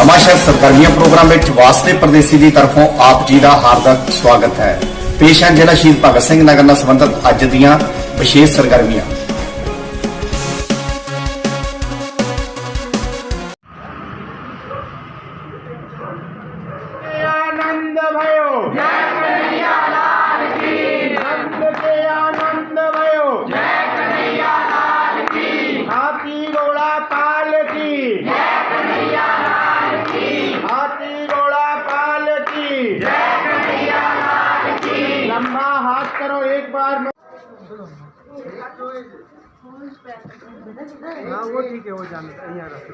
नवांशहर सरगर्मियां प्रोग्राम में वास्ते परदेसी की तरफों आप जी का हार्दिक स्वागत है। पेश है जिला शहीद भगत सिंह नगर नाल संबंधित अज दीआं विशेष सरगर्मियां। आनंद भयो जय कन्हैया लाल की, नंद के आनंद भयो जय कन्हैया लाल की, हाथी घोड़ा पाल की जय कन्हैया लाल की, हाथी घोड़ा पाल की जय कन्हैया लाल की। लंबा हाथ करो एक बार में। हाँ वो ठीक है, वो जानता है, यहाँ रख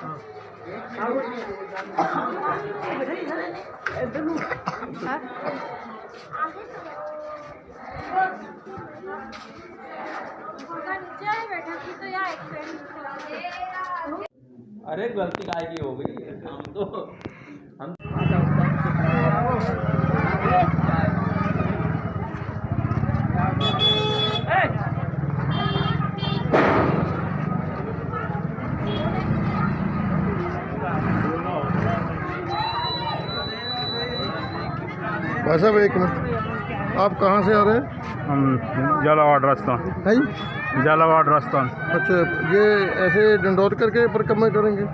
हाँ। अरे गलती काय की हो गई, हम भाई साहब एक मिनट, आप कहाँ से आ रहे हैं? हम झालावाड़ राजस्थान। है झालावाड़ राजस्थान। अच्छा, ये ऐसे डंडौत करके परिक्रमा करेंगे?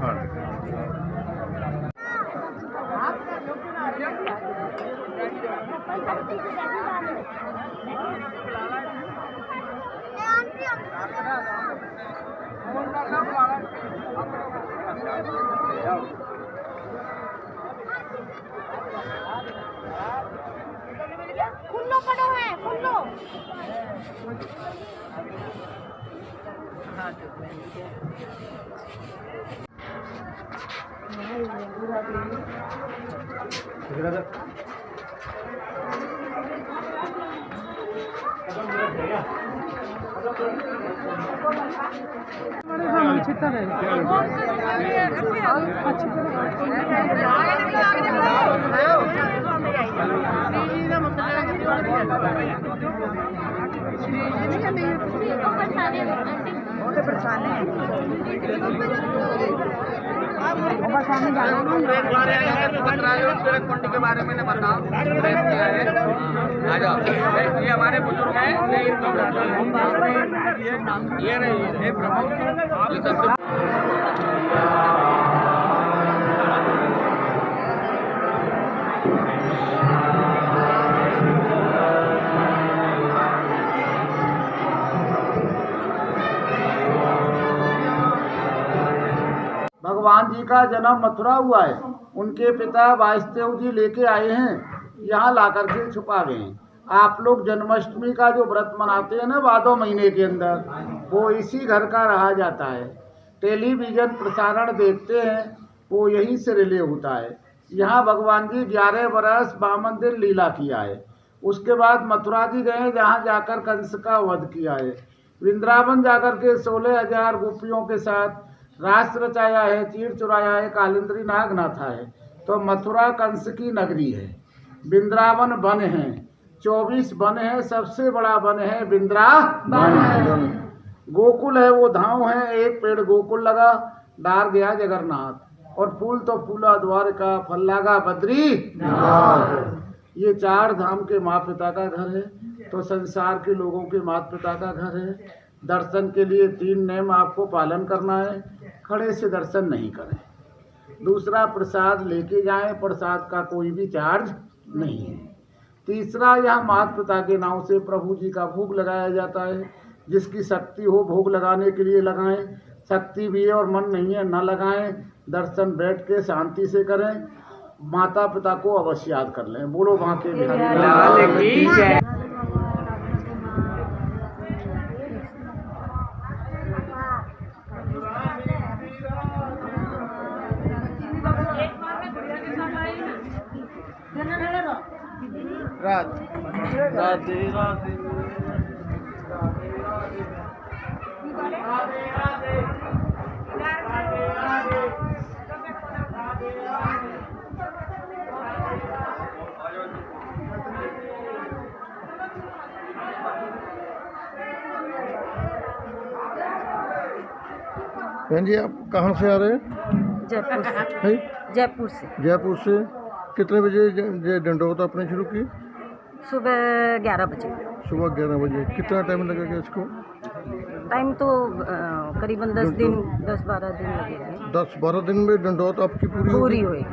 हाँ। खुल्लो पड़ो है, खुल्लो। के बारे में बताओ, ये हमारे बुजुर्ग हैं, ये रही प्रभु। भगवान जी का जन्म मथुरा हुआ है। उनके पिता वासुदेव जी लेके आए हैं, यहाँ ला करके छुपा गए हैं। आप लोग जन्माष्टमी का जो व्रत मनाते हैं ना भादो महीने के अंदर, वो इसी घर का रहा जाता है। टेलीविज़न प्रसारण देखते हैं, वो यहीं से रिले होता है। यहाँ भगवान जी 11 बरस 52 दिन लीला किया है। उसके बाद मथुरा जी गए, जहाँ जाकर कंस का वध किया है। वृंदावन जाकर के 16,000 गोपियों के साथ रास रचाया है, चीर चुराया है, कालिंद्री नाग नाथा है। तो मथुरा कंस की नगरी है। वृंदावन वन है, 24 वन है, सबसे बड़ा वन है वृंदावन। गोकुल है, वो धाम है, एक पेड़ गोकुल लगा, डार गया जगन्नाथ, और फूल तो फूला द्वारका, फल लागा बद्री। ये 4 धाम के माँ पिता का घर है, तो संसार के लोगों के माता पिता का घर है। दर्शन के लिए 3 नियम आपको पालन करना है। खड़े से दर्शन नहीं करें। दूसरा, प्रसाद लेके जाएं, प्रसाद का कोई भी चार्ज नहीं है। तीसरा, यहाँ माता पिता के नाम से प्रभु जी का भोग लगाया जाता है। जिसकी शक्ति हो भोग लगाने के लिए लगाएं, शक्ति भी है और मन नहीं है न लगाएं। दर्शन बैठ के शांति से करें। माता पिता को अवश्य याद कर लें। बोलो बांके बिहारी लाल की जय। राधे राधे राधे बहन जी, आप कहाँ से आ रहे हैं? जयपुर से। है जयपुर से जयपुर से कितने बजे दंडोत आपने शुरू की? सुबह 11 बजे। सुबह 11 बजे। कितना टाइम लगेगा इसको? टाइम तो करीबन 10-12 दिन लगेंगे। 10-12 दिन में दंडोत आपकी पूरी होगी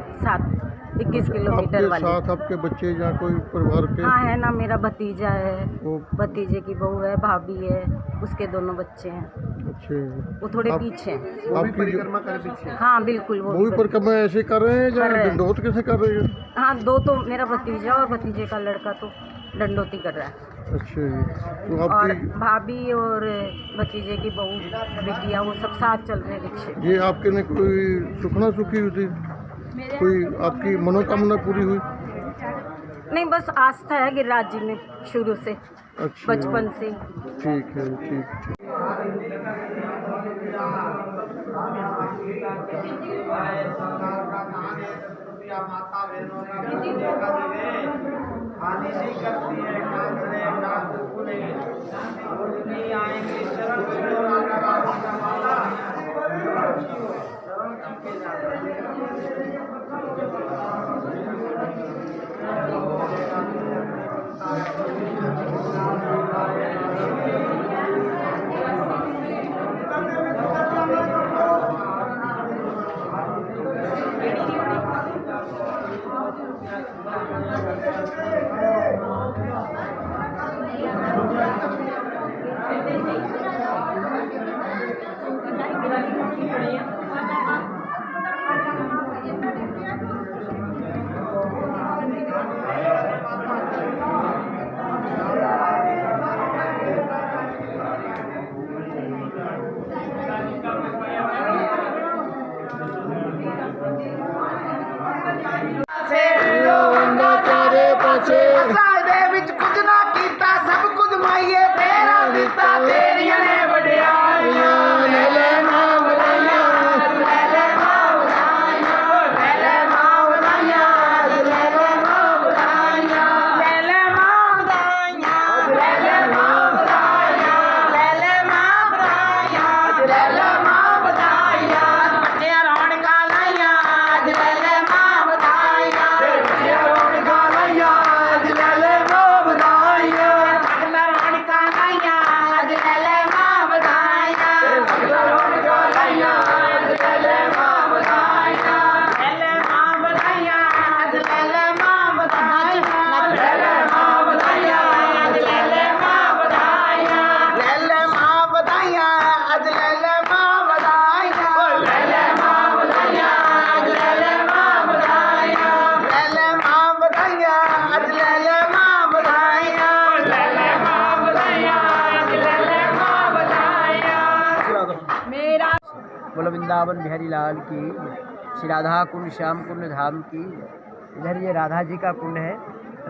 21 किलोमीटर आपके वाली। साथ आपके बच्चे या कोई परिवार के? हाँ है ना, मेरा भतीजा है, वो भतीजे की बहू है, भाभी है, उसके दोनों बच्चे हैं। अच्छे वो थोड़े पीछे हैं। आपकी परिक्रमा कर पीछे? हाँ बिल्कुल, वो भी परिक्रमा ऐसे कर रहे हैं या कर रहे हैं। दंडोत कैसे कर रहे हैं? हाँ, दो तो मेरा भतीजा और भतीजे का लड़का तो दंडोती कर रहा है, अच्छा जी। तो और आपकी भाभी और भतीजे की बहू बिटिया वो सब साथ चल रहे हैं रिक्शे। ये आपके ने कोई सुखना सुखी हुई थी? कोई आपकी मनोकामना पूरी हुई? नहीं, बस आस्था है गिरिराज जी में शुरू से, अच्छा, बचपन से। ठीक है, ठीक। बोलो वृंदावन बिहारी लाल की, श्री राधा कुंड श्याम कुंड धाम की। इधर ये राधा जी का कुंड है।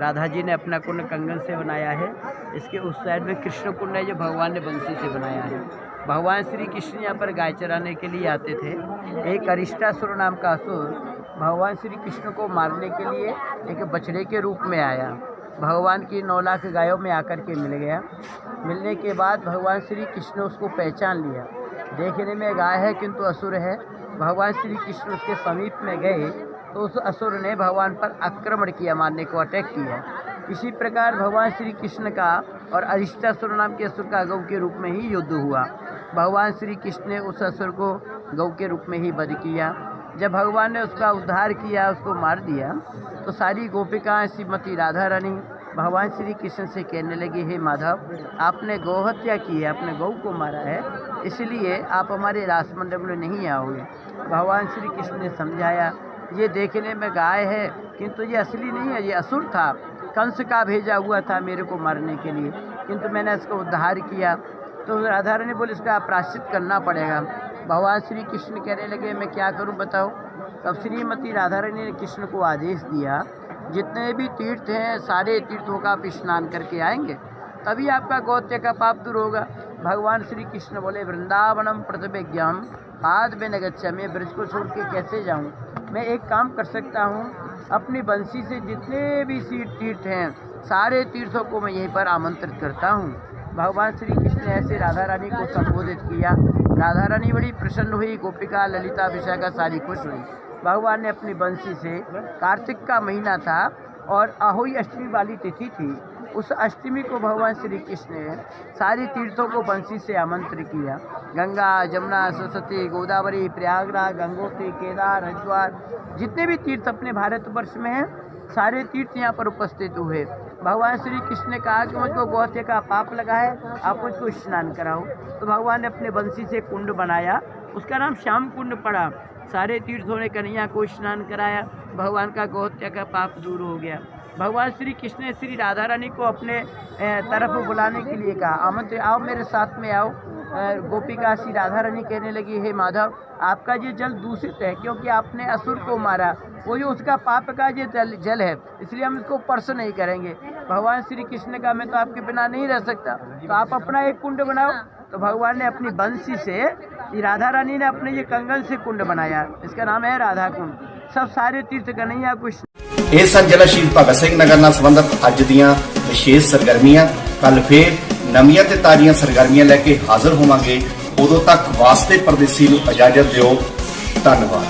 राधा जी ने अपना कुंड कंगन से बनाया है। इसके उस साइड में कृष्ण कुंड है जो भगवान ने बंसी से बनाया है। भगवान श्री कृष्ण यहाँ पर गाय चराने के लिए आते थे। एक अरिष्टासुर नाम का असुर भगवान श्री कृष्ण को मारने के लिए एक बछड़े के रूप में आया। भगवान की 9 लाख गायों में आकर के मिल गया। मिलने के बाद भगवान श्री कृष्ण ने उसको पहचान लिया। देखने में गाय है किंतु असुर है। भगवान श्री कृष्ण उसके समीप में गए तो उस असुर ने भगवान पर आक्रमण किया, मारने को अटैक किया। इसी प्रकार भगवान श्री कृष्ण का और अरिष्टासुर नाम के असुर का गौ के रूप में ही युद्ध हुआ। भगवान श्री कृष्ण ने उस असुर को गौ के रूप में ही वध किया। जब भगवान ने उसका उद्धार किया, उसको मार दिया, तो सारी गोपिकाएं श्रीमती राधा रानी भगवान श्री कृष्ण से कहने लगी, हे माधव, आपने गौहत्या की है, आपने गौ को मारा है, इसलिए आप हमारे रासमंडल में नहीं आओगे। भगवान श्री कृष्ण ने समझाया, ये देखने में गाय है किंतु ये असली नहीं है, ये असुर था, कंस का भेजा हुआ था मेरे को मारने के लिए, किंतु मैंने इसको उद्धार किया। तो राधा रानी बोली, इसका प्रायश्चित करना पड़ेगा। भगवान श्री कृष्ण कहने लगे, मैं क्या करूं बताओ। तब श्रीमती राधा रानी ने कृष्ण को आदेश दिया, जितने भी तीर्थ हैं सारे तीर्थों का आप स्नान करके आएंगे, तभी आपका गौत्य का पाप दूर होगा। भगवान श्री कृष्ण बोले, वृंदावनम प्रतिज्ञाम पाद में नगच्छा, मैं ब्रज को छोड़ के कैसे जाऊँ। मैं एक काम कर सकता हूँ, अपनी बंसी से जितने भी तीर्थ हैं सारे तीर्थों को मैं यहीं पर आमंत्रित करता हूँ। भगवान श्री कृष्ण ने ऐसे राधा रानी को संबोधित किया। राधा रानी बड़ी प्रसन्न हुई, गोपिका ललिता विशाखा सारी खुश हुई। भगवान ने अपनी बंसी से, कार्तिक का महीना था और आहोई अष्टमी वाली तिथि थी, उस अष्टमी को भगवान श्री कृष्ण ने सारी तीर्थों को बंसी से आमंत्रित किया। गंगा, जमुना, सरस्वती, गोदावरी, प्रयागराज, गंगोत्री, केदार, हरिद्वार, जितने भी तीर्थ अपने भारतवर्ष में हैं, सारे तीर्थ यहाँ पर उपस्थित हुए। भगवान श्री कृष्ण ने कहा कि मुझको गौहत्या का पाप लगा है, आप मुझको स्नान कराओ। तो भगवान ने अपने बंसी से कुंड बनाया, उसका नाम श्याम कुंड पड़ा। सारे तीर्थों ने कन्हैया को स्नान कराया, भगवान का गौहत्या का पाप दूर हो गया। भगवान श्री कृष्ण ने श्री राधा रानी को अपने तरफ बुलाने के लिए कहा, आमंत्रित, आओ मेरे साथ में आओ। गोपिका श्री राधा रानी कहने लगी, हे माधव, आपका ये जल दूषित है क्योंकि आपने असुर को मारा, वो जो उसका पाप का ये जल है, इसलिए हम इसको स्पर्श नहीं करेंगे। भगवान श्री कृष्ण का मैं तो आपके बिना नहीं रह सकता, तो आप अपना एक कुंड बनाओ। तो भगवान ने अपनी बंसी से, राधा रानी ने अपने ये कंगन से कुंड बनाया, इसका नाम है राधा कुंड। सब सारे तीर्थ कन्हैया को। ਇਹ ਸਨ ਜ਼ਿਲ੍ਹਾ ਸ਼ਹੀਦ ਭਗਤ ਸਿੰਘ ਨਗਰ ਨਾਲ ਸੰਬੰਧਿਤ ਅੱਜ ਦੀਆਂ ਵਿਸ਼ੇਸ਼ ਸਰਗਰਮੀਆਂ। ਕੱਲ ਫੇਰ ਨਵੀਆਂ ਤੇ ਤਾਜ਼ੀਆਂ ਸਰਗਰਮੀਆਂ ਲੈ ਕੇ ਹਾਜ਼ਰ ਹੋਵਾਂਗੇ। ਉਦੋਂ ਤੱਕ ਵਾਸਤੇ ਪਰਦੇਸੀ ਨੂੰ ਇਜਾਜ਼ਤ ਦਿਓ। ਧੰਨਵਾਦ।